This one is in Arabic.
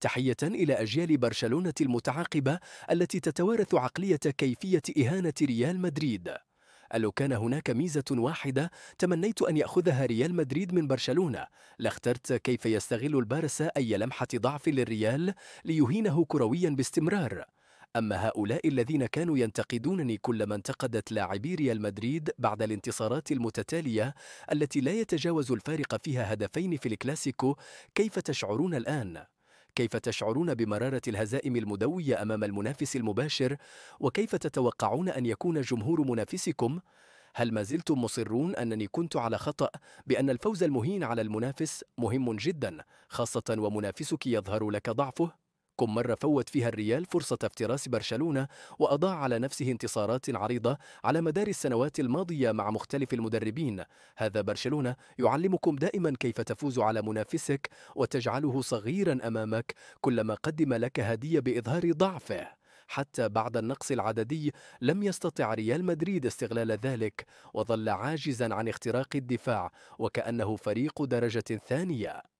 تحية إلى أجيال برشلونة المتعاقبة التي تتوارث عقلية كيفية إهانة ريال مدريد. لو كان هناك ميزة واحدة تمنيت أن يأخذها ريال مدريد من برشلونة، لاخترت كيف يستغل البارسا أي لمحة ضعف للريال ليهينه كرويا باستمرار. أما هؤلاء الذين كانوا ينتقدونني كلما انتقدت لاعبي ريال مدريد بعد الانتصارات المتتالية التي لا يتجاوز الفارق فيها هدفين في الكلاسيكو، كيف تشعرون الآن؟ كيف تشعرون بمرارة الهزائم المدوية أمام المنافس المباشر؟ وكيف تتوقعون أن يكون جمهور منافسكم؟ هل ما زلتم مصرون أنني كنت على خطأ بأن الفوز المهين على المنافس مهم جدا، خاصة ومنافسك يظهر لك ضعفه؟ كم مرة فوت فيها الريال فرصة افتراس برشلونة وأضاع على نفسه انتصارات عريضة على مدار السنوات الماضية مع مختلف المدربين. هذا برشلونة يعلمكم دائما كيف تفوز على منافسك وتجعله صغيرا أمامك كلما قدم لك هدية بإظهار ضعفه. حتى بعد النقص العددي لم يستطع ريال مدريد استغلال ذلك، وظل عاجزا عن اختراق الدفاع وكأنه فريق درجة ثانية.